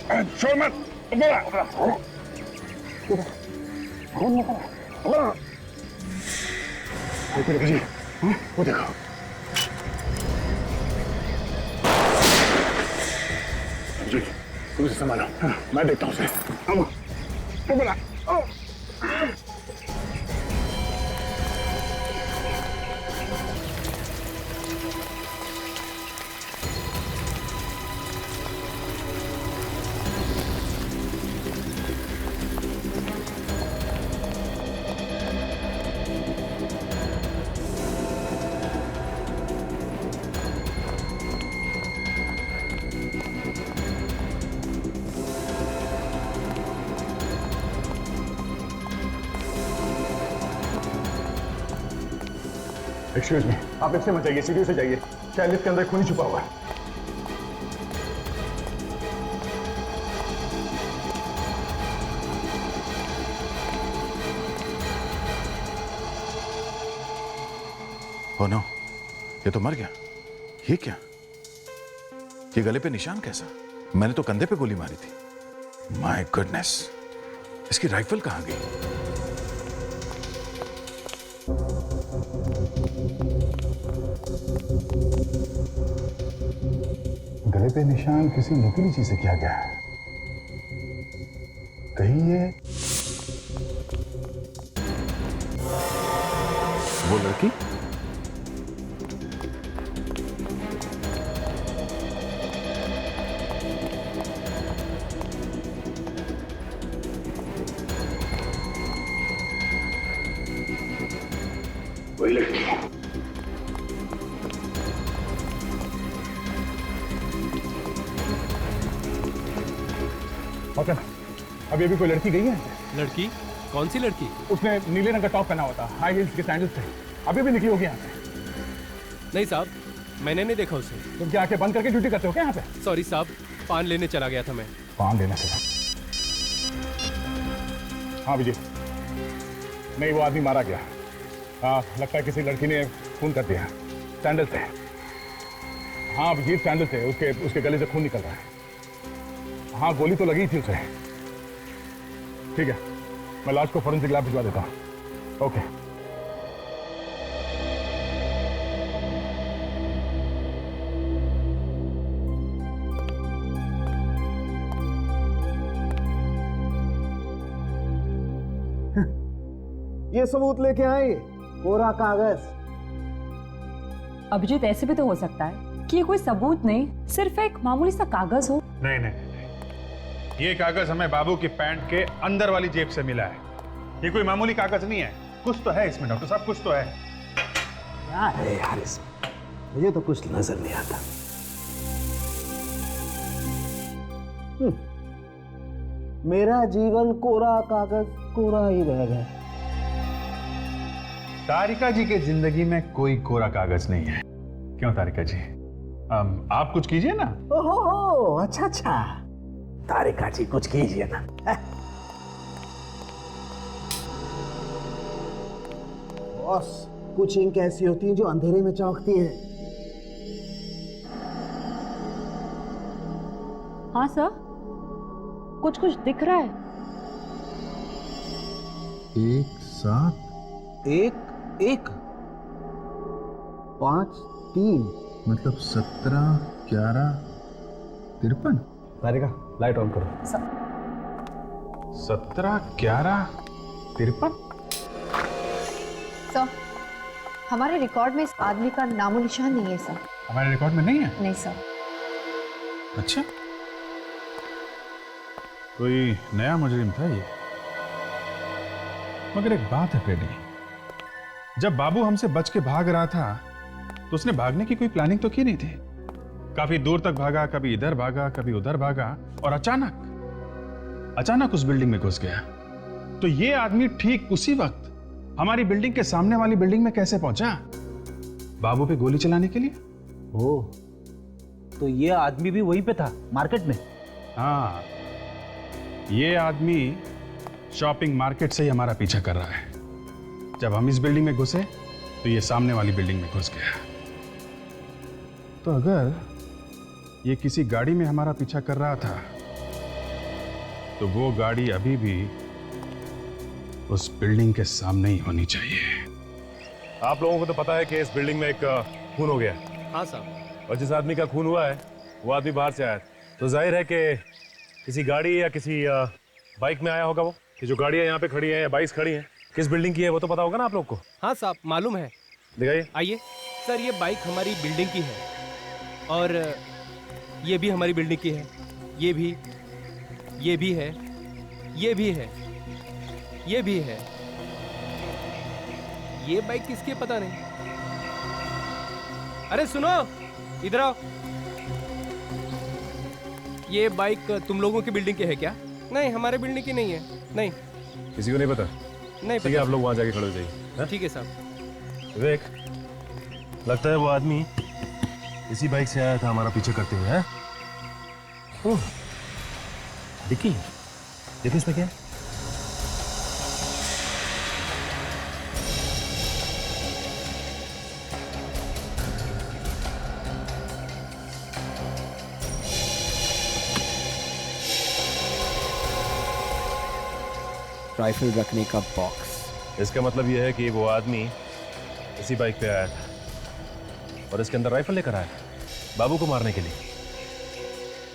छोड़ मत। देखो जी, वो देखो। जी, तुम उसे संभालो, मैं देखता हूँ उसे। वो बोला। एक्सक्यूज मी, आप इससे मत जाइए, सीढ़ी से जाइए, शायद लिफ्ट के अंदर खून छुपा हुआ है। ओह नो, ये तो मर गया। ये क्या? ये गले पे निशान कैसा? मैंने तो कंधे पे गोली मारी थी। माय गुडनेस, इसकी राइफल कहां गई? गले पे निशान किसी नुकीली चीज से किया गया है। कहीं ये वो लड़की? वही लड़की। मतलब अभी कोई लड़की गई है? लड़की? कौन सी लड़की? उसने नीले रंग का टॉप पहना हुआ था, हाई हील्स के सैंडल्स थे। अभी भी निकली होगी यहाँ से। नहीं साहब, मैंने नहीं देखा उसे। तुम क्या आंखें बंद करके ड्यूटी करते हो क्या यहाँ पे? सॉरी साहब, पान लेने चला गया था मैं। पान लेना चला? हाँ विजय, नहीं वो आदमी मारा गया। हाँ, लगता है किसी लड़की ने खून कर दिया। सैंडल से। हाँ अभिजीत, सैंडल से उसके गले से खून निकल रहा है। हाँ गोली तो लगी थी उसे। ठीक है, मैं लाश को फॉरेंसिक लैब भिजवा देता हूँ। ओके। ये सबूत लेके आए, कोरा कागज। अभिजीत, ऐसे भी तो हो सकता है कि ये कोई सबूत नहीं, सिर्फ एक मामूली सा कागज हो। नहीं नहीं नहीं, ये कागज हमें बाबू की पैंट के अंदर वाली जेब से मिला है। ये कोई मामूली कागज नहीं है, कुछ तो है इसमें डॉक्टर साहब, कुछ तो है। क्या है यार इसमें? मुझे तो कुछ नजर नहीं आता। मेरा जीवन कोरा कागज कोरा ही रह गया। तारिका जी के जिंदगी में कोई कोरा कागज नहीं है। क्यों तारिका जी, आप कुछ कीजिए ना। ओहो, अच्छा अच्छा, तारिका जी कुछ कीजिए ना। बॉस, कुछ इंक ऐसी होती है जो अंधेरे में चमकती है। हाँ सर, कुछ कुछ दिख रहा है। 1 7 एक 5 3 मतलब 17 11 53। तारिका, लाइट ऑन करो। 17 11 53। सर, हमारे रिकॉर्ड में इस आदमी का नामो निशान नहीं है सर। हमारे रिकॉर्ड में नहीं है? नहीं सर। अच्छा, कोई नया मुजरिम था ये। मगर एक बात है फ्रेडी, जब बाबू हमसे बच के भाग रहा था तो उसने भागने की कोई प्लानिंग तो की नहीं थी। काफी दूर तक भागा, कभी इधर भागा, कभी उधर भागा, और अचानक उस बिल्डिंग में घुस गया। तो ये आदमी ठीक उसी वक्त हमारी बिल्डिंग के सामने वाली बिल्डिंग में कैसे पहुंचा? बाबू पे गोली चलाने के लिए। ओह, तो ये आदमी भी वहीं पे था, मार्केट में? हाँ, ये आदमी शॉपिंग मार्केट से ही हमारा पीछा कर रहा है। जब हम इस बिल्डिंग में घुसे तो ये सामने वाली बिल्डिंग में घुस गया। तो अगर ये किसी गाड़ी में हमारा पीछा कर रहा था तो वो गाड़ी अभी भी उस बिल्डिंग के सामने ही होनी चाहिए। आप लोगों को तो पता है कि इस बिल्डिंग में एक खून हो गया, हाँ साहब। और जिस आदमी का खून हुआ है वो आदमी बाहर से आया है। तो जाहिर है कि किसी गाड़ी या किसी बाइक में आया होगा वो। कि जो गाड़ियाँ यहाँ पे खड़ी हैं या बाइक्स खड़ी हैं किस बिल्डिंग की है वो तो पता होगा ना आप लोग को। हाँ साहब, मालूम है। दिखाइए। आइए सर, ये बाइक हमारी बिल्डिंग की है और ये भी हमारी बिल्डिंग की है। ये भी है, ये भी है, ये भी है। ये बाइक किसकी है पता नहीं। अरे सुनो, इधर आओ। ये बाइक तुम लोगों की बिल्डिंग की है क्या? नहीं, हमारे बिल्डिंग की नहीं है। नहीं, किसी को नहीं पता? नहीं ठीक है, पता। आप लोग वहाँ जाके खड़े हो जाइए। ठीक है साहब। विवेक, लगता है वो आदमी इसी बाइक से आया था हमारा पीछे करते हुए। ओह, डिक्की देखो इसमें क्या है। राइफल रखने का बॉक्स। इसका मतलब यह है कि वो आदमी इसी बाइक पे आया था और इसके अंदर राइफल लेकर आया था बाबू को मारने के लिए।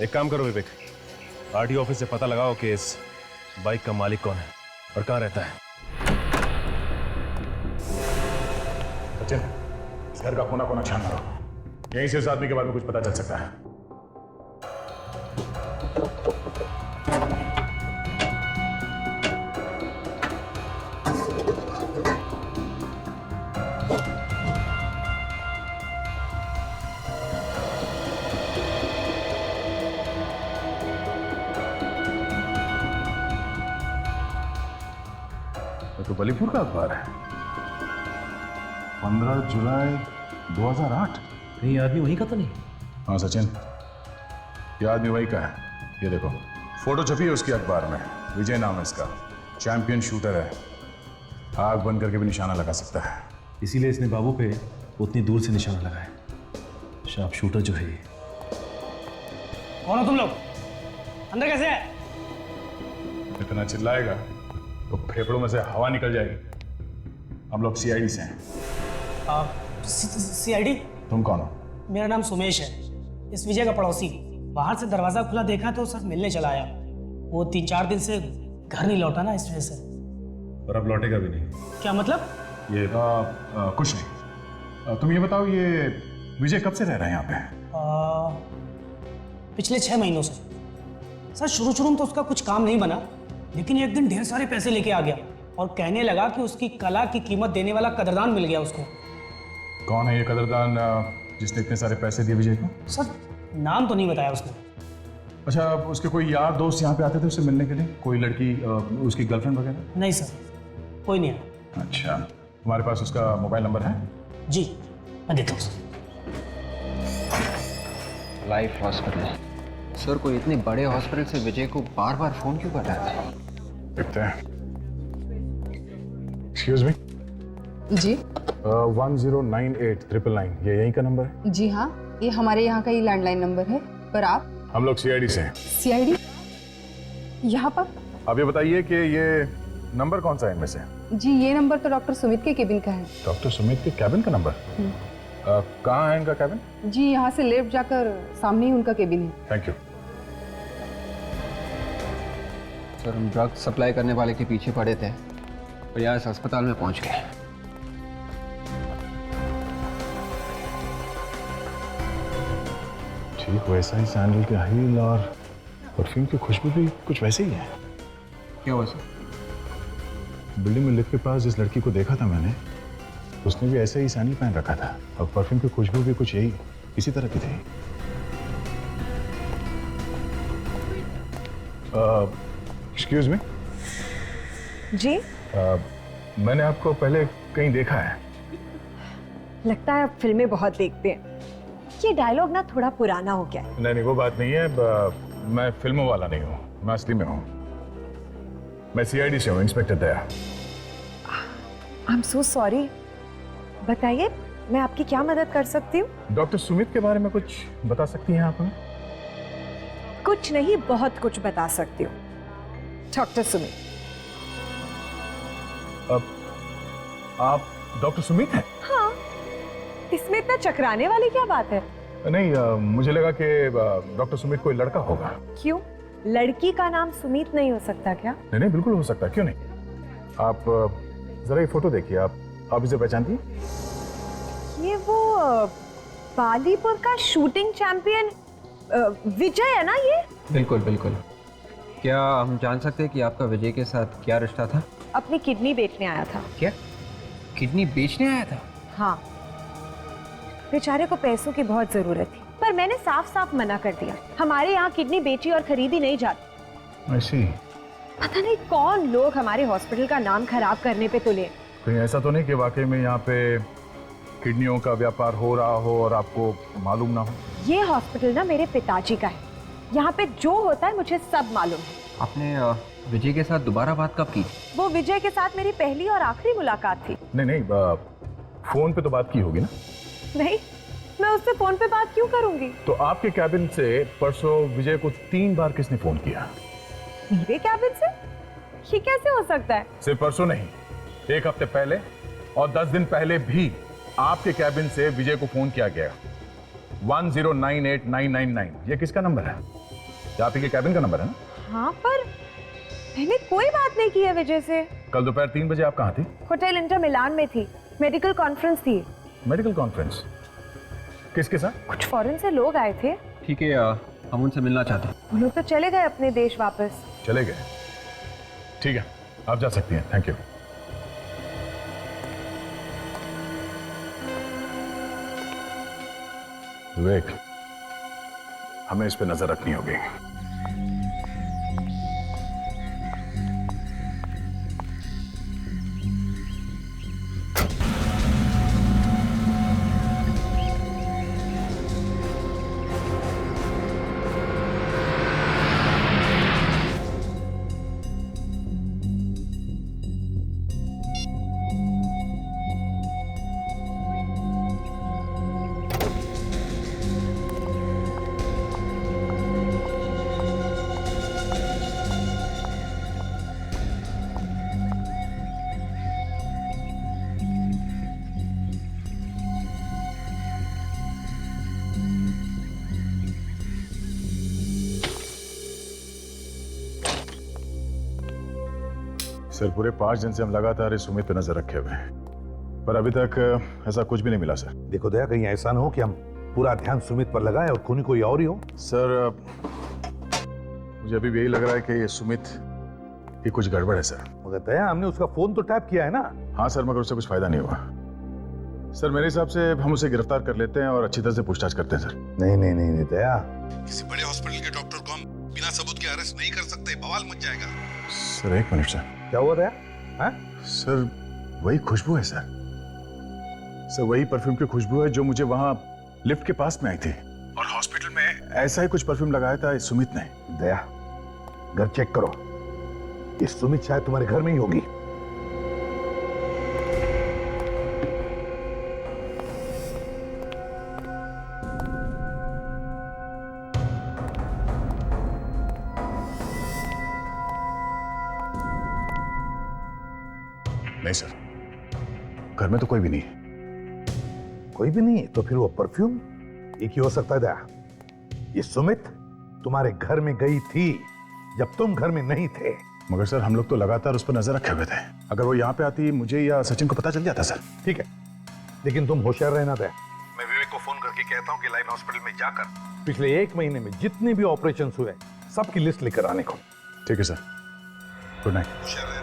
एक काम करो विवेक, आरटीओ ऑफिस से पता लगाओ कि इस बाइक का मालिक कौन है और कहाँ रहता है। सचिन, इस घर का कोना कोना छान मारो, यहीं से इस आदमी के बारे में कुछ पता चल सकता है। तो बलीपुर का अखबार है, 15 जुलाई 2008। कहीं आदमी वहीं का तो नहीं? हाँ सचिन, ये आदमी वही का है। ये देखो फोटो छपी है उसकी अखबार में। विजय नाम है इसका, चैंपियन शूटर है, आग बंद करके भी निशाना लगा सकता है। इसीलिए इसने बाबू पे उतनी दूर से निशाना लगाया। शार्प शूटर जो है ये। कौन हो तुम लोग? अंदर कैसे है? इतना चिल्लाएगा तो फेफड़ों में से हवा निकल जाएगी। हम लोग सीआईडी से हैं। सीआईडी? तुम कौन हो? मेरा नाम सुमेश है, इस विजय का पड़ोसी। बाहर से दरवाजा खुला देखा तो सर मिलने चला आया। वो 3-4 दिन से घर नहीं लौटा ना, इस वजह से। और अब लौटेगा भी नहीं। क्या मतलब? ये कुछ नहीं। तुम ये बताओ, ये विजय कब से रह रहा है यहाँ पे? पिछले 6 महीनों से। सर शुरू में तो उसका कुछ काम नहीं बना, लेकिन एक दिन ढेर सारे पैसे लेके आ गया और कहने लगा कि उसकी कला की कीमत देने वाला कदरदान मिल गया उसको। कौन है ये कदरदान जिसने इतने सारे पैसे दिए विजय को? सर नाम तो नहीं बताया उसने। अच्छा, उसके कोई यार दोस्त यहाँ पे आते थे उससे मिलने के लिए? कोई लड़की, उसकी गर्लफ्रेंड वगैरह? नहीं सर, कोई नहीं आया। अच्छा, तुम्हारे पास उसका मोबाइल नंबर है? जी मैं देता हूँ। Life hospital. सर कोई इतने बड़े हॉस्पिटल से विजय को बार बार फोन क्यों कर रहा था? देखते हैं। Excuse me. जी 1098-999, ये यहीं का नंबर है? जी हाँ, ये हमारे यहाँ का ही लैंडलाइन नंबर है। पर आप? हम लोग सीआईडी से हैं। सीआईडी? यहाँ पर? अब ये बताइए कि ये नंबर कौन सा है इनमें से? जी ये नंबर तो डॉक्टर सुमित के केबिन का है। डॉक्टर सुमित के कैबिन का नंबर? कहाँ है इनका कैबिन? जी यहाँ से लेफ्ट जाकर सामने ही उनका केबिन है। Thank you. सर हम ड्रग सप्लाई करने वाले के पीछे पड़े थे और यहाँ इस अस्पताल में पहुँच गए। ठीक वैसा ही सैंडल के हील और परफ्यूम की खुशबू भी कुछ वैसे ही है। क्या हुआ सर? बिल्डिंग में लिफ्ट के पास जिस लड़की को देखा था मैंने, उसने भी ऐसे ही सैंडल पहन रखा था और परफ्यूम की खुशबू भी कुछ यही इसी तरह की थी। Excuse me. जी मैंने आपको पहले कहीं देखा है। लगता है आप फिल्में बहुत देखते हैं। ये डायलॉग ना थोड़ा पुराना हो गया है। नहीं वो बात नहीं है। मैं फिल्मों वाला नहीं हूँ, मैं असली में हूँ। मैं सीआईडी से हूँ, inspector Daya. I am so sorry. बताइए मैं आपकी क्या मदद कर सकती हूँ? डॉक्टर सुमित के बारे में कुछ बता सकती हैं आप हमें? कुछ नहीं, बहुत कुछ बता सकती हूँ। डॉक्टर सुमित। अब आप डॉक्टर सुमित हैं? हाँ, इसमें इतना चकराने वाली क्या बात है? नहीं, मुझे लगा कि डॉक्टर सुमित कोई लड़का होगा। क्यों, लड़की का नाम सुमित नहीं हो सकता क्या? नहीं नहीं, बिल्कुल हो सकता है, क्यों नहीं। आप जरा ये फोटो देखिए, आप इसे पहचानती हैं? ये वो बालीपुर का शूटिंग चैंपियन विजय है ना ये? बिल्कुल बिल्कुल। क्या हम जान सकते हैं कि आपका विजय के साथ क्या रिश्ता था? अपनी किडनी बेचने आया था। क्या किडनी बेचने आया था? हाँ, बेचारे को पैसों की बहुत जरूरत थी, पर मैंने साफ साफ मना कर दिया। हमारे यहाँ किडनी बेची और खरीदी नहीं जाती। ऐसी पता नहीं कौन लोग हमारे हॉस्पिटल का नाम खराब करने पे तुले। कहीं ऐसा तो नहीं कि वाकई में यहाँ पे किडनियों का व्यापार हो रहा हो और आपको मालूम ना हो? ये हॉस्पिटल ना मेरे पिताजी का है, यहाँ पे जो होता है मुझे सब मालूम है। आपने विजय के साथ दोबारा बात कब की? वो विजय के साथ मेरी पहली और आखिरी मुलाकात थी। नहीं नहीं, फोन पे तो बात की होगी ना? नहीं, मैं उससे फोन पे बात क्यों करूंगी? तो आपके कैबिन से परसों विजय को 3 बार किसने फोन किया? मेरे कैबिन से? ये कैसे हो सकता है? सिर्फ परसों नहीं, 1 हफ्ते पहले और 10 दिन पहले भी आपके कैबिन से विजय को फोन किया गया। 10989999। ये किसका नंबर है? ये आप ही के कैबिन का नंबर है ना? हाँ, पर मैंने कोई बात नहीं की है विजय से। कल दोपहर 3 बजे आप कहाँ थी? होटल इंटर मिलान में थी, मेडिकल कॉन्फ्रेंस थी। Medical conference? किसके साथ? कुछ फॉरेन से लोग आए थे। ठीक है, हम उनसे मिलना चाहते हैं। वो लोग तो चले गए अपने देश वापस। चले गए? ठीक है, आप जा सकती हैं। Thank you. विवेक, हमें इस पे नजर रखनी होगी। सर, पूरे 5 दिन से हम लगातार इस सुमित पे नजर रखे हुए हैं, पर अभी तक ऐसा कुछ भी नहीं मिला सर। देखो दया, कहीं ऐसा ना हो कि हम पूरा ध्यान सुमित पर लगाएं और खूनी कोई और ही हो। सर, मुझे अभी भी यही लग रहा है कि ये सुमित की कुछ गड़बड़ है सर। मगर दया, हमने उसका फोन तो टैप किया है ना? हाँ सर, मगर उससे कुछ फायदा नहीं हुआ। सर, मेरे हिसाब से हम उसे गिरफ्तार कर लेते हैं और अच्छी तरह से पूछताछ करते हैं सर। नहीं नहीं नहीं, नहीं दया, किसी बड़े हॉस्पिटल के डॉक्टर को हम बिना सबूत के अरेस्ट नहीं कर सकते, बवाल मच जाएगा। Sir 1 minute sir. क्या हुआ दया? हाँ? सर, वही खुशबू है सर। सर, वही परफ्यूम की खुशबू है जो मुझे वहां लिफ्ट के पास में आई थी, और हॉस्पिटल में ऐसा ही कुछ परफ्यूम लगाया था इस सुमित ने। दया, घर चेक करो, ये सुमित शायद तुम्हारे घर में ही होगी। नहीं सर, घर में तो कोई भी नहीं है। कोई भी नहीं? तो फिर वो परफ्यूम एक ही हो सकता है दया। ये सुमित तुम्हारे घर में गई थी जब तुम घर में नहीं थे। मगर सर, हम लोग तो लगातार उस पर नजर रखे हुए थे। अगर वो यहाँ पे आती, मुझे या सचिन को पता चल जाता सर। ठीक है, लेकिन तुम होशियार रहना दया। मैं विवेक को फोन करके कहता हूँ कि लाइन हॉस्पिटल में जाकर पिछले 1 महीने में जितने भी ऑपरेशन हुए सबकी लिस्ट लेकर आने को। ठीक है सर, गुड नाइट। होशियार रहना।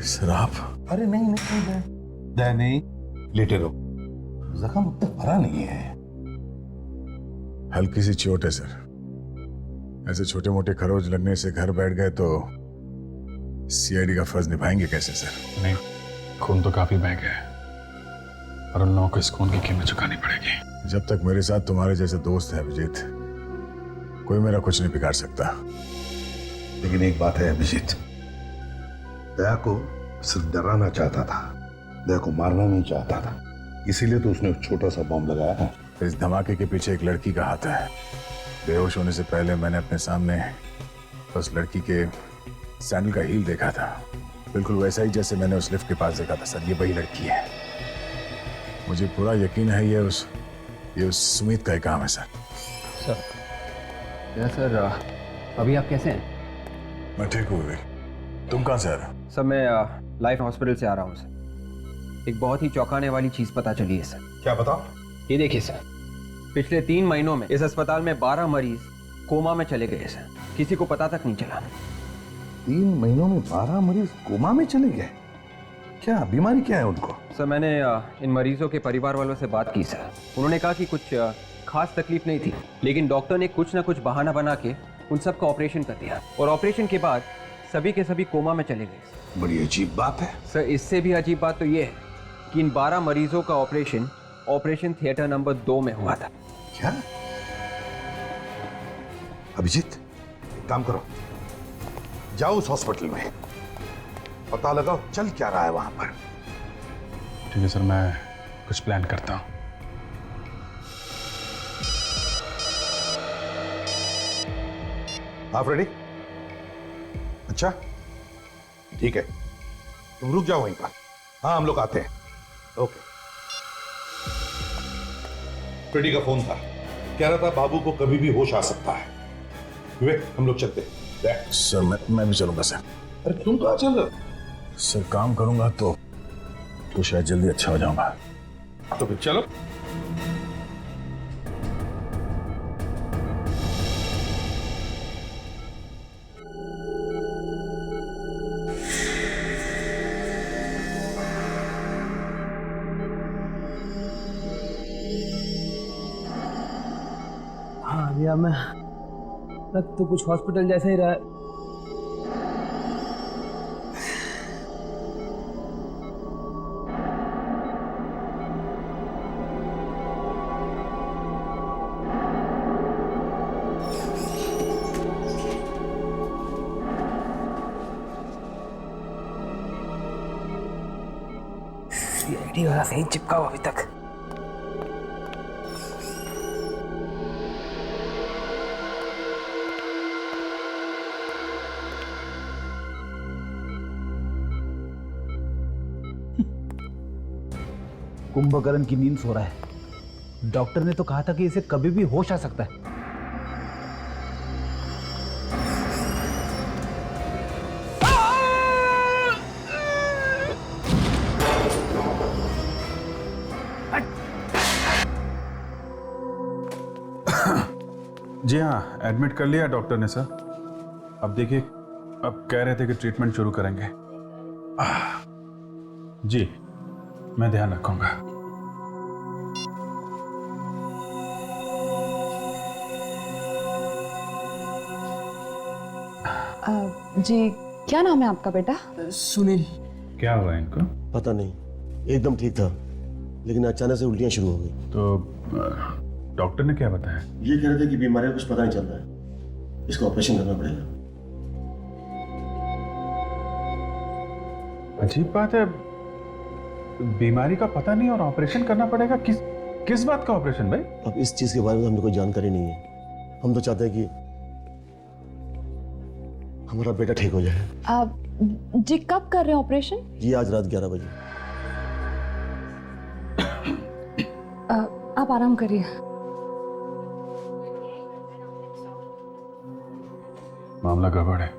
सर आप? अरे नहीं नहीं दया, दया नहीं, लेटे रहो, जख्म उतना भरा नहीं है। हल्की सी चोट है सर। ऐसे छोटे मोटे खरोच लगने से घर बैठ गए तो सीआईडी का फर्ज निभाएंगे कैसे सर? नहीं, खून तो काफी बह गया है और उन लोगों को इस खून की कीमत चुकानी पड़ेगी। जब तक मेरे साथ तुम्हारे जैसे दोस्त है अभिजीत, कोई मेरा कुछ नहीं बिगाड़ सकता। लेकिन एक बात है अभिजीत, दया को सिर्फ डराना चाहता था, दया को मारना नहीं चाहता था, इसीलिए तो उसने छोटा सा बॉम्ब लगाया है। इस धमाके के पीछे एक लड़की का हाथ है। बेहोश होने से पहले मैंने अपने सामने उस लड़की के सैंडल का हील देखा था, बिल्कुल वैसा ही जैसे मैंने उस लिफ्ट के पास देखा था सर। ये वही लड़की है, मुझे पूरा यकीन है ये उस सुमित का ही काम है सर। सर सर अभी आप कैसे हैं? मैं ठीक हूँ विवेक, तुम कहाँ से आ रहे हो? सर मैं लाइफ हॉस्पिटल से आ रहा हूँ सर। एक बहुत ही चौंकाने वाली चीज पता चली है सर। क्या बताओ? ये देखिए सर, पिछले 3 महीनों में इस अस्पताल में 12 मरीज कोमा में चले गए सर, किसी को पता तक नहीं चला। 3 महीनों में 12 मरीज कोमा में चले गए? क्या बीमारी क्या है उनको? सर मैंने इन मरीजों के परिवार वालों से बात की सर। उन्होंने कहा कि कुछ खास तकलीफ नहीं थी, लेकिन डॉक्टर ने कुछ ना कुछ बहाना बना के उन सबका ऑपरेशन कर दिया और ऑपरेशन के बाद सभी के सभी कोमा में चले गए। बड़ी अजीब बात है सर। इससे भी अजीब बात तो ये है कि इन 12 मरीजों का ऑपरेशन थिएटर नंबर 2 में हुआ था। क्या? अभिजीत काम करो, जाओ उस हॉस्पिटल में, पता लगाओ चल क्या रहा है वहां पर। ठीक है सर, मैं कुछ प्लान करता हूँ। आप रेडी? अच्छा ठीक है, तुम रुक जाओ वहीं पर। हाँ हम लोग आते हैं। ओके। फ्रेडी का फोन था, कह रहा था बाबू को कभी भी होश आ सकता है। विवेक हम लोग चलते हैं। सर मैं भी चलूंगा सर। अरे तुम कहाँ चल रहे हो? सर काम करूंगा तो शायद जल्दी अच्छा हो जाऊंगा। तो फिर चलो। हाँ भैया, मैं लग तो कुछ हॉस्पिटल जैसा ही रहा है। सीआईडी वाला सही चिपका हुआ अभी तक। कुंभकर्ण की नींद सो रहा है। डॉक्टर ने तो कहा था कि इसे कभी भी होश आ सकता है। जी हाँ, एडमिट कर लिया डॉक्टर ने सर। अब देखिए, अब कह रहे थे कि ट्रीटमेंट शुरू करेंगे। जी मैं ध्यान रखूंगा। जी क्या नाम है आपका बेटा? सुनील। क्या हुआ इनको? पता नहीं, एकदम ठीक था लेकिन अचानक से उल्टियां शुरू हो गई। तो डॉक्टर ने क्या बताया? ये कह रहे थे कि बीमारी का कुछ पता नहीं चल रहा है, इसका ऑपरेशन करना पड़ेगा। अजीब बात है, बीमारी का पता नहीं और ऑपरेशन करना पड़ेगा। किस बात का ऑपरेशन भाई? अब इस चीज के बारे में हमें कोई जानकारी नहीं है। हम तो चाहते हैं कि हमारा बेटा ठीक हो जाए। जी कब कर रहे हैं ऑपरेशन? ये आज रात 11 बजे। आप आराम करिए। मामला गड़बड़ है,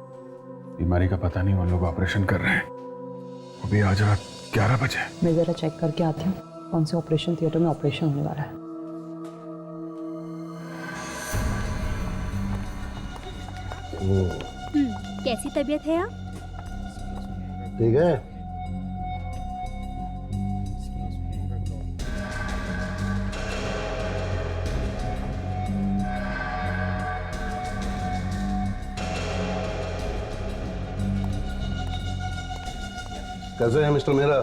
बीमारी का पता नहीं, उन लोग ऑपरेशन कर रहे हैं। अभी आज रात 11 बजे। मैं जरा चेक करके आती हूँ कौन से ऑपरेशन थिएटर में ऑपरेशन होने वाला है। कैसी तबीयत है आप? ठीक है। कैसे हैं मिस्टर मेहरा?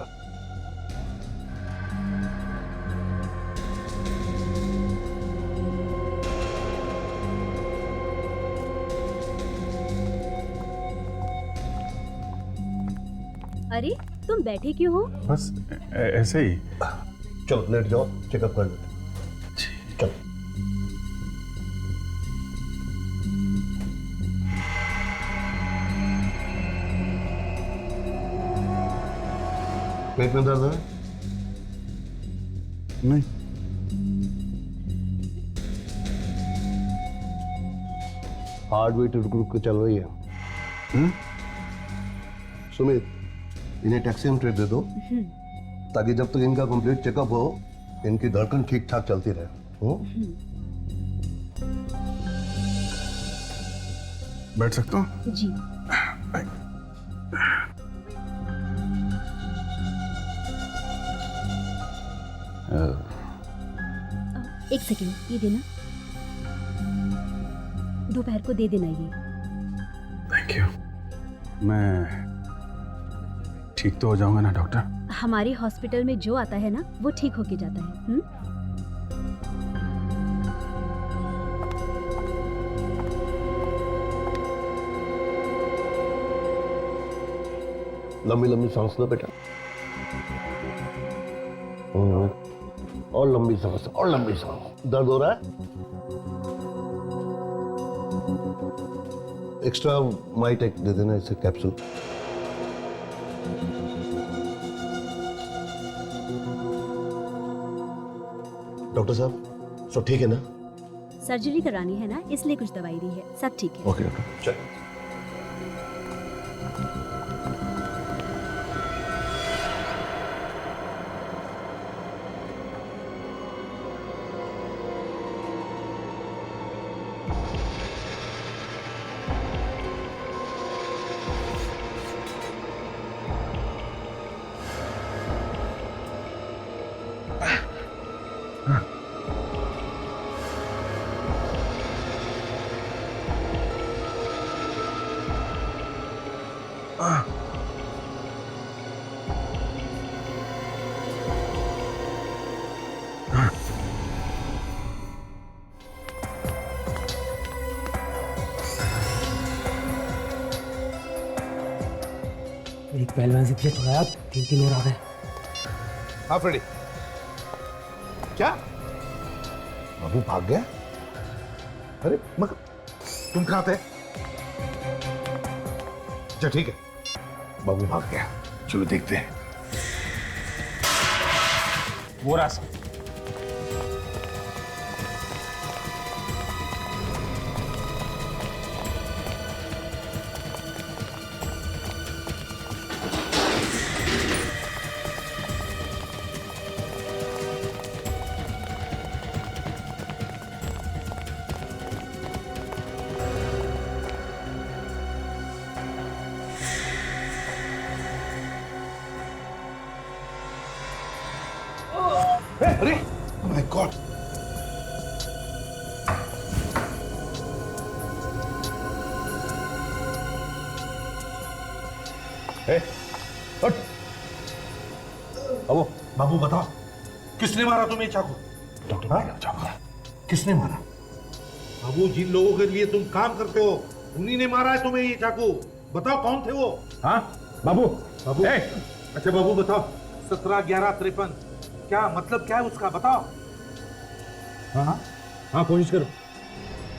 अरे तुम बैठे क्यों हो? बस ऐसे ही। चलो लेट जाओ, चेकअप कर लेते। चलो। पेट में दर्द है? नहीं। हार्ट बीट रुक रुक के चल रही है। सुमित, इन्हें टैक्सीट्रेट दे दो ताकि जब तक इनका कंप्लीट चेकअप हो इनकी धड़कन ठीक ठाक चलती रहे। बैठ सकता हूँ? जी। एक सेकेंड, ये देना। दोपहर को दे देना ये। Thank you. मैं ठीक तो हो जाऊंगा ना डॉक्टर? हमारे हॉस्पिटल में जो आता है ना वो ठीक होके जाता है। लंबी लंबी सांस लो बेटा। और लंबी सांस, और लंबी सांस। दर्द हो रहा है? एक्स्ट्रा माइटेक दे देना इसे कैप्सूल। डॉक्टर साहब सब ठीक है ना? सर्जरी करानी है ना, इसलिए कुछ दवाई दी है। सब ठीक है। ओके डॉक्टर, चलिए। एक पहलवान से पीछे छुड़ाया, 3 और आ गए। हाँ फ्रेडी, क्या बाबू भाग गया? अरे मगर तुम कहाँ थे? अच्छा ठीक है, बाबू भाग गया। चलो देखते हैं। वो रास्ता। अरे माय गॉड, बाबू बाबू बताओ किसने मारा तुम्हें चाकू? डॉक्टर चाकू किसने मारा? बाबू जिन लोगों के लिए तुम काम करते हो उन्हीं ने मारा है तुम्हें ये चाकू। बताओ कौन थे वो? हाँ बाबू। बाबू अच्छा बाबू बताओ, 17-11-53 क्या मतलब, क्या है उसका बताओ। हाँ हाँ हाँ, कोशिश करो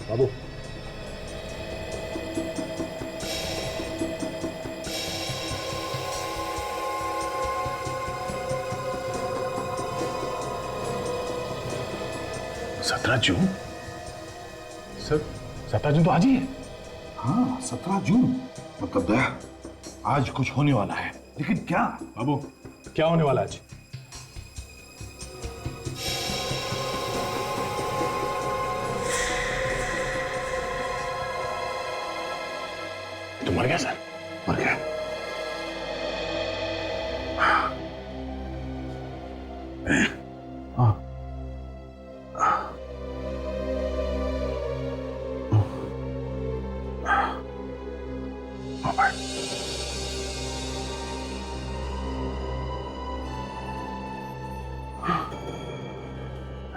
बाबू। सत्रह जून? सर 17 जून तो आज ही है। हाँ 17 जून, मतलब दया आज कुछ होने वाला है, लेकिन क्या? बाबू क्या होने वाला आज? तो मर गया सर? मर गया।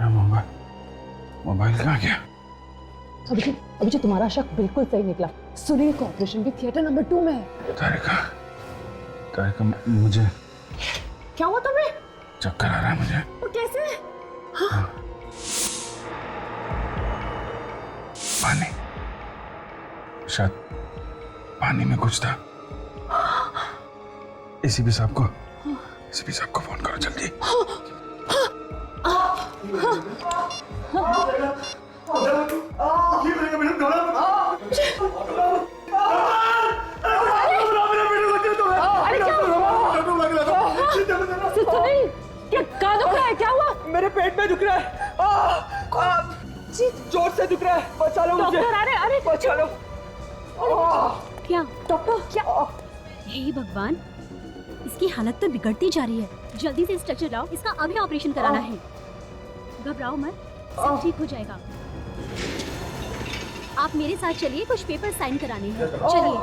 मोबाइल कहाँ गया? अभी जो तुम्हारा शक बिल्कुल सही निकला। सुनील का ऑपरेशन भी थिएटर नंबर 2 में है। तारिका मुझे क्या हुआ तुम्हें? चक्कर आ रहा है मुझे। वो कैसे? हाँ। पानी, शायद पानी में कुछ था। एसीपी साहब को फोन करो जल्दी। क्या दुख रहा है? क्या हुआ? मेरे पेट में दुख रहा है। जोर से दुख रहा है। बचा लो मुझे। डॉक्टर, अरे बचा लो। क्या डॉक्टर, क्या? हे भगवान, इसकी हालत तो बिगड़ती जा रही है। जल्दी से स्ट्रेचर लाओ, इसका अभी ऑपरेशन कराना है। घबराओ मत, सब ठीक हो जाएगा। आप मेरे साथ चलिए, कुछ पेपर साइन कराने हैं। चलिए।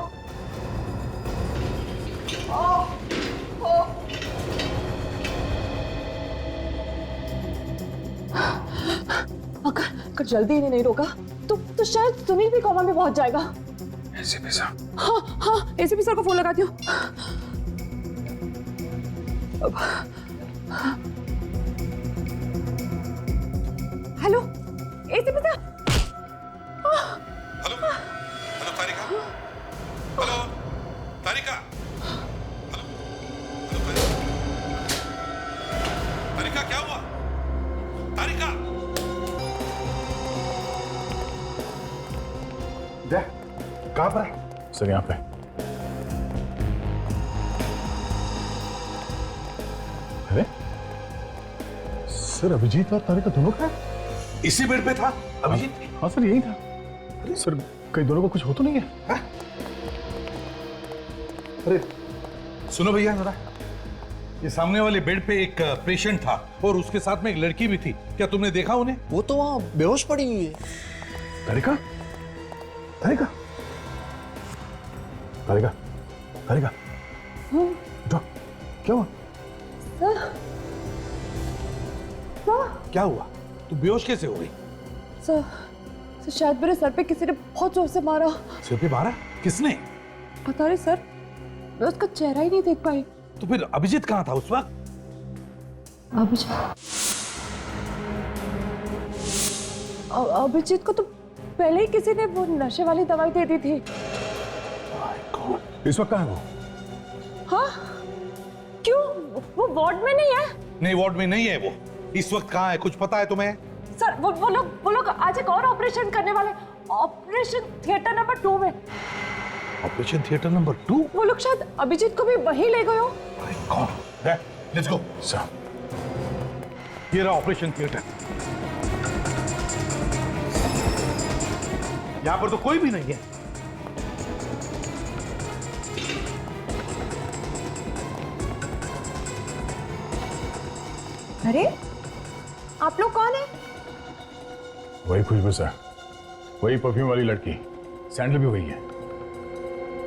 अगर जल्दी इन्हें नहीं रोका तो शायद सुनील भी कोमा में पहुंच जाएगा। एसीपी साहब। हाँ, एसीपी सर को फोन लगाती हूँ। Hello, ACP sir. हेलो तारिका। हेलो तारिका। तारिका क्या हुआ? तारिका कहाँ पर है? सर यहाँ पे। अरे सर, अभिजीत और तारिका दोनों का इसी बेड पे था अभिजीत? हाँ सर, यही था। सर कई दोनों को कुछ हो तो नहीं है? अरे सुनो भैया जरा, ये सामने वाले बेड पे एक पेशेंट था और उसके साथ में एक लड़की भी थी। क्या तुमने देखा उन्हें? वो तो वहां बेहोश पड़ी हुई है। तारिका, तारिका, तारिका, तारिका। क्या हुआ? क्या हुआ? तू बेहोश कैसे हो गई? सर शायद मेरे सर पे किसी ने बहुत जोर से मारा। सिर पे मारा? किसने? पता नहीं सर, मैं उसका चेहरा ही नहीं देख पाई। तो फिर अभिजीत कहाँ था उस वक्त? अभिजीत को तो पहले ही किसी ने वो नशे वाली दवाई दे दी थी। इस वक्त कहाँ है वो? हाँ? क्यों? वो वार्ड में नहीं है? नहीं, वार्ड में नहीं है वो। इस वक्त कहाँ है, कुछ पता है तुम्हें? सर वो लोग आज एक और ऑपरेशन करने वाले। ऑपरेशन थिएटर नंबर 2 में। Operation theatre number 2? वो लोग शायद अभिजीत को भी वहीं ले गए हो। कौन? Let's go. सर, ये रहा ऑपरेशन थिएटर। यहाँ पर तो कोई भी नहीं है। अरे आप लोग कौन है? वही खुशबू सर, वही परफ्यूम वाली लड़की। सैंडल भी वही है।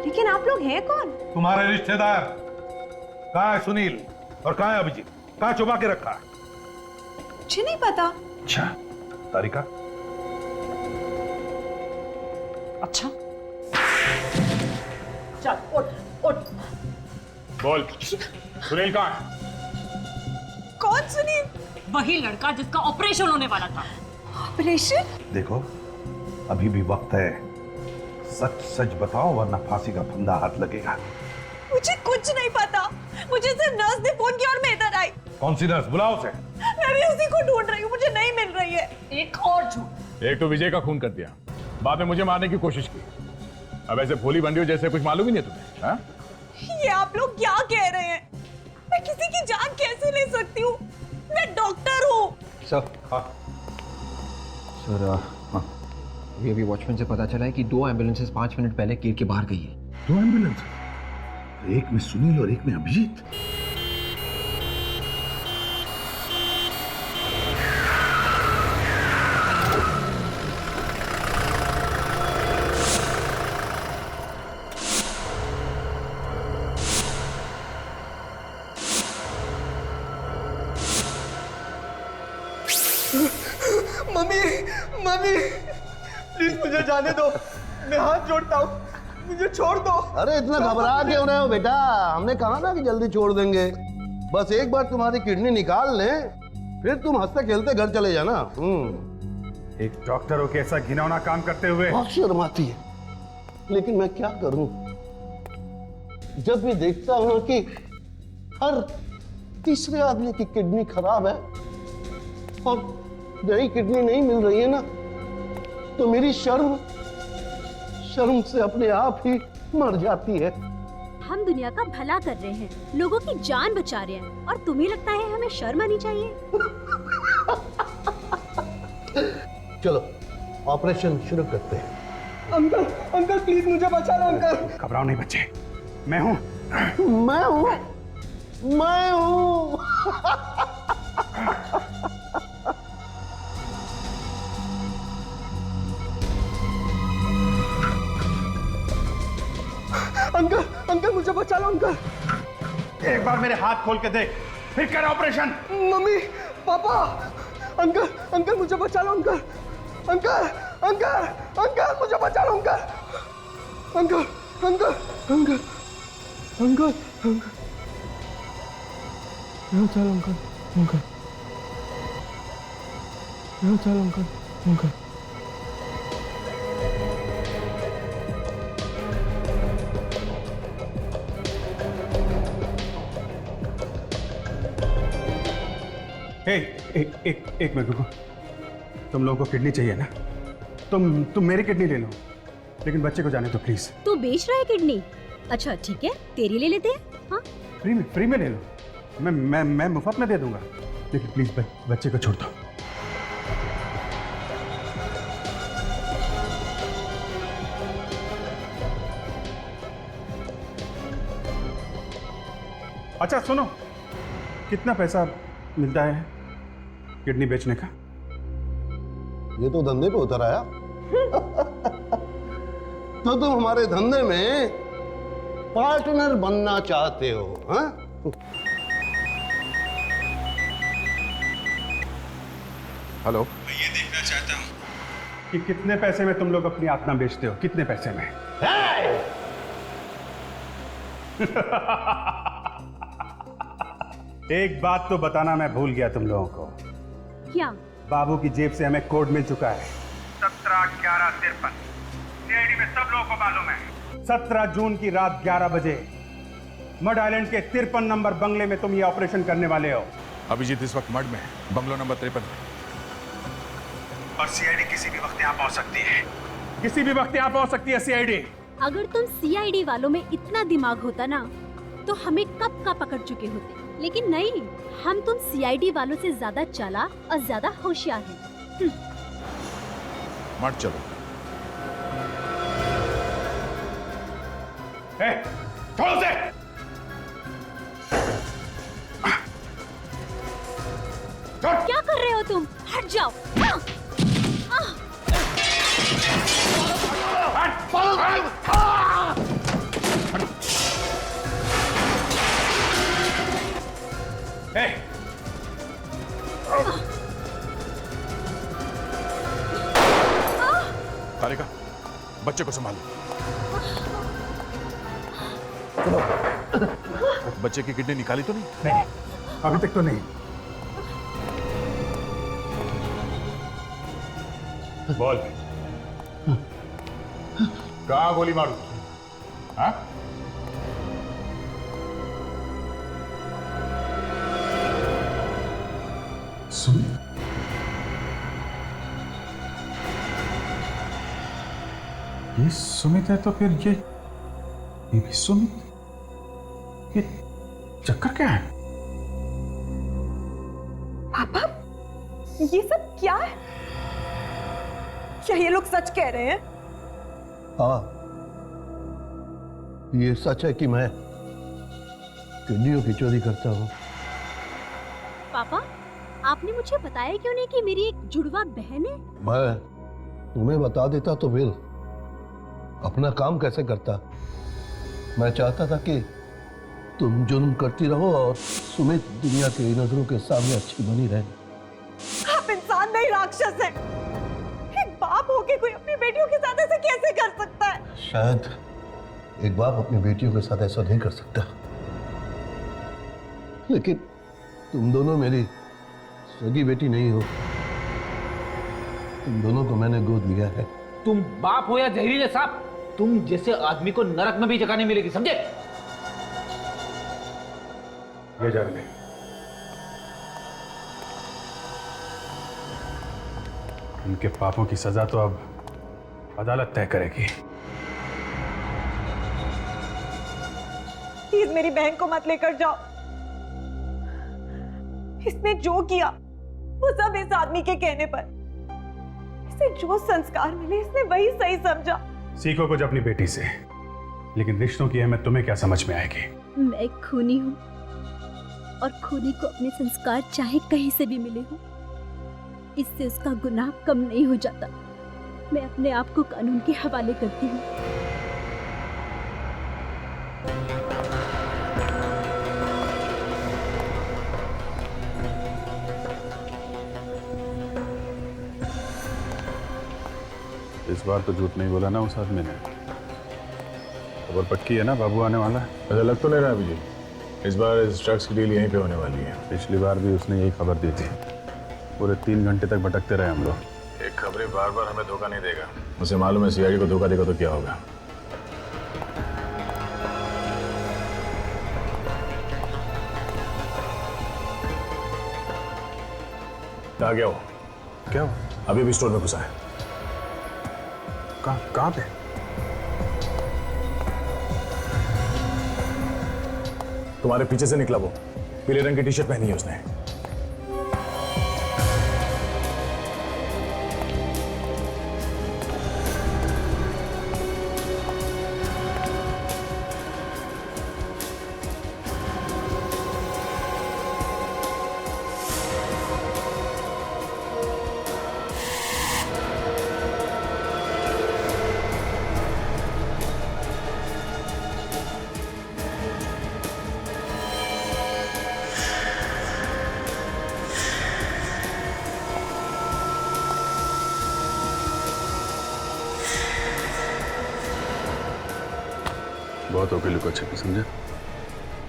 लेकिन आप लोग हैं कौन? तुम्हारे रिश्तेदार। कहाँ है सुनील और कहाँ है अभिजीत? कहाँ छुपा के रखा? मुझे नहीं पता। अच्छा तारिका। अच्छा चल उठ। बोल, सुनील कहाँ है? कौन सुनील? वही लड़का जिसका ऑपरेशन होने वाला था। ऑपरेशन? देखो, अभी भी वक्त है। सच सच बताओ वरना फांसी का फंदा हाथ लगेगा। मुझे कुछ नहीं पता। मुझे सिर्फ नर्स ने फोन किया और मैं इधर आई। कौन सी नर्स? बुलाओ उसे। मैं भी उसी को ढूंढ रही हूँ, मुझे नहीं मिल रही है। एक और झूठ। एक तो विजय का खून कर दिया, बाद में मुझे मारने की कोशिश की। अब ऐसे भोली बंडियों जैसे कुछ मालूम ही नहीं तुम्हें? हाँ? ये आप लोग क्या कह रहे हैं? मैं किसी की जान कैसे ले सकती हूँ? मैं डॉक्टर हूँ। सर। हाँ सर, हाँ अभी वॉचमैन से पता चला है कि 2 एम्बुलेंसेस 5 मिनट पहले गेट के बाहर गई है। 2 एम्बुलेंस? एक में सुनील और एक में अभिजीत। मम्मी मम्मी प्लीज मुझे जाने दो, मैं हाथ जोड़ता हूँ, मुझे छोड़ दो। अरे इतना घबरा क्यों रहे हो बेटा? हमने कहा ना कि जल्दी छोड़ देंगे। बस एक बार तुम्हारी किडनी निकाल लें, फिर तुम हंसते खेलते घर चले जाना। एक डॉक्टर हो के ऐसा घिनौना काम करते हुए बहुत शर्म आती है, लेकिन मैं क्या करूं? जब भी देखता हूं कि हर तीसरे आदमी की किडनी खराब है और नई किडनी नहीं मिल रही है ना, तो मेरी शर्म से अपने आप ही मर जाती है। हम दुनिया का भला कर रहे हैं, लोगों की जान बचा रहे हैं, और तुम्हें लगता है हमें शर्म आनी चाहिए? चलो ऑपरेशन शुरू करते हैं। अंकल अंकल प्लीज मुझे बचा लो अंकल। घबराओ नहीं बच्चे, मैं हूं। अंकल अंकल मुझे बचा लो अंकल। एक बार मेरे हाथ खोल के देख, फिर कर operation. Mummy papa uncle uncle मुझे बचा लो अंकल। अंकल अंकल अंकल मुझे बचा लो uncle. Uncle uncle uncle uncle uncle चलो अंकल अंकल चलो अंकल अंकल। एक मिनट रुको। तुम लोगों को किडनी चाहिए ना? तुम मेरी किडनी ले लो, लेकिन बच्चे को जाने दो प्लीज। तू बेच रहा है किडनी? अच्छा ठीक है, तेरी ले लेते हैं। हाँ फ्री में ले लो, मैं मुफ्त में दे दूंगा, लेकिन प्लीज बच्चे को छोड़ दो। अच्छा सुनो, कितना पैसा मिलता है किडनी बेचने का? ये तो धंधे पे उतर आया। तो तुम हमारे धंधे में पार्टनर बनना चाहते हो? हाँ? हेलो, मैं ये देखना चाहता हूँ कि कितने पैसे में तुम लोग अपनी आत्मा बेचते हो, कितने पैसे में? एक बात तो बताना मैं भूल गया तुम लोगों को। क्या? बाबू की जेब से हमें कोड मिल चुका है 17/11/53। सीआईडी में सब लोगों को मालूम है 17 जून की रात 11 बजे मड आइलैंड के 53 नंबर बंगले में तुम ये ऑपरेशन करने वाले हो। अभिजीत इस वक्त मड में है, बंगलो नंबर 53 में। और सीआईडी किसी भी वक्त यहाँ पहुंच सकती है, किसी भी वक्त यहाँ पहुंच सकती है सीआईडी। अगर तुम सीआईडी वालों में इतना दिमाग होता ना, तो हमें कब का पकड़ चुके होते, लेकिन नहीं, हम तुम सीआईडी वालों से ज्यादा चालाक और ज्यादा होशियार हैं। मत चलो। छोड़ो से। क्या कर रहे हो तुम? हट जाओ। कालिका, बच्चे को संभालो। बच्चे की किडनी निकाली तो नहीं? नहीं, अभी तक तो नहीं। बोल, कहाँ गोली मारू? हाँ? सुमित, ये सुमित है तो फिर ये भी सुमित? ये चक्कर क्या है? पापा, ये सब क्या है? क्या ये लोग सच कह रहे हैं? हाँ, ये सच है कि मैं किडनियों की चोरी करता हूँ। पापा, आपने मुझे बताया क्यों नहीं कि मेरी एक जुड़वा बहन है? मैं तुम्हें बता देता तो फिर अपना काम कैसे करता। मैं चाहता था कि तुम जुल्म करती रहो और सुमित दुनिया की नजरों के सामने अच्छी बनी रहे। आप इंसान नहीं, राक्षस है। एक बाप होके कोई अपनी बेटियों के साथ ऐसे कैसे कर सकता है? शायद एक बाप अपनी बेटियों के साथ ऐसा नहीं कर सकता, लेकिन तुम दोनों मेरी सगी बेटी नहीं हो। तुम दोनों को मैंने गोद लिया है। तुम बाप हो या जहरीले सांप, तुम जैसे आदमी को नरक में भी जगह नहीं मिलेगी, समझे? ले जा रहे। उनके पापों की सजा तो अब अदालत तय करेगी। प्लीज मेरी बहन को मत लेकर जाओ। इसने जो किया वो सब इस आदमी के कहने पर। इसे जो संस्कार मिले इसने वही सही समझा। सीखो कुछ अपनी बेटी से, लेकिन रिश्तों की अहमियत तुम्हें क्या समझ में आएगी? मैं एक खूनी हूँ और खूनी को अपने संस्कार चाहे कहीं से भी मिले हो, इससे उसका गुनाह कम नहीं हो जाता। मैं अपने आप को कानून के हवाले करती हूँ। इस बार तो झूठ नहीं बोला ना उस आदमी ने। खबर पक्की है ना, बाबू आने वाला है? ऐसा लग तो नहीं रहा अभिजीत, इस बार इस ड्रग्स की डील यहीं पे होने वाली है। पिछली बार भी उसने यही खबर दी थी। पूरे 3 घंटे तक भटकते रहे हम लोग। एक खबरी बार बार हमें धोखा नहीं देगा। उसे मालूम है सीआईडी को धोखा देगा तो क्या होगा। कहाँ गया हो? क्या हो? अभी भी स्टोर में घुसा है। कहाँ पे? तुम्हारे पीछे से निकला वो, पीले रंग की टी शर्ट पहनी है उसने। बहुत होके लुको अच्छे, समझे?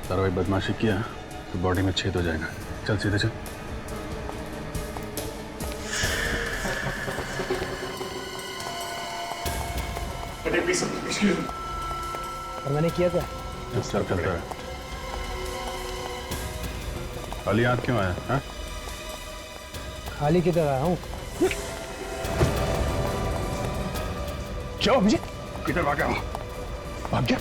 तारा भाई बदमाशी किया तो बॉडी में छेद हो जाएगा। चल सीधे चल। और मैंने किया क्या? चल चलता है। खाली हाथ क्यों आया? हाँ? खाली किधर आया हूँ? क्या मुझे किधर भागा? भाग गया?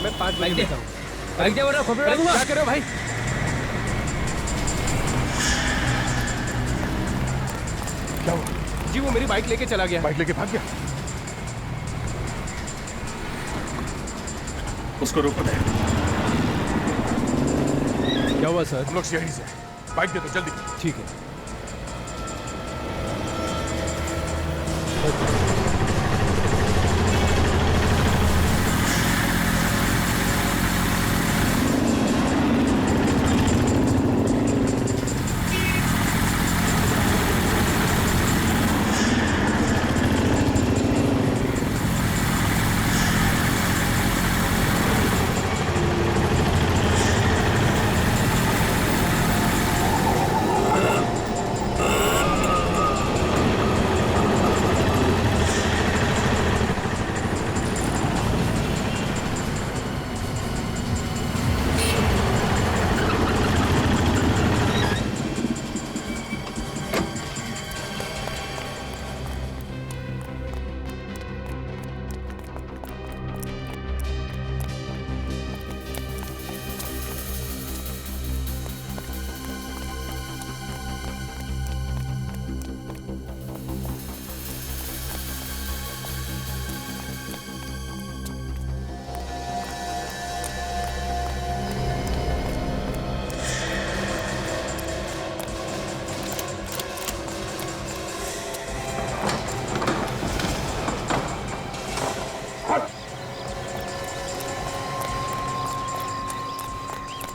मैं 5 बाइक देता हूँ। बाइक दे वरना खोपड़ी डालूंगा। क्या कर रहे हो भाई? क्या हुआ? जी वो मेरी बाइक लेके चला गया। बाइक लेके भाग गया? उसको रोको दे। क्या हुआ सर? हम लोग सीआईडी से। बाइक दे दो जल्दी। ठीक है।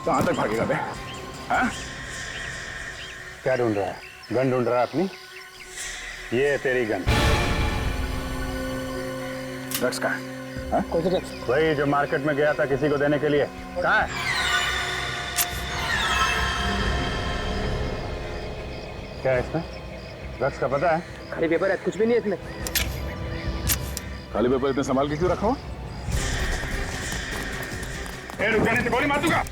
कहां तक भागेगा बे? हाँ? क्या ढूंढ रहा है? गन ढूंढ रहा है अपनी? ये है तेरी गन। ड्रग्स कहाँ है? हाँ? कौन सा ड्रग्स? वही जो मार्केट में गया था किसी को देने के लिए। कहाँ है? क्या है इसमें? ड्रग्स का पता है? खाली पेपर है, कुछ भी नहीं है इसमें। खाली पेपर इतने संभाल के क्यों रखा हुआ? रुक जाने से गोली मार दूंगा।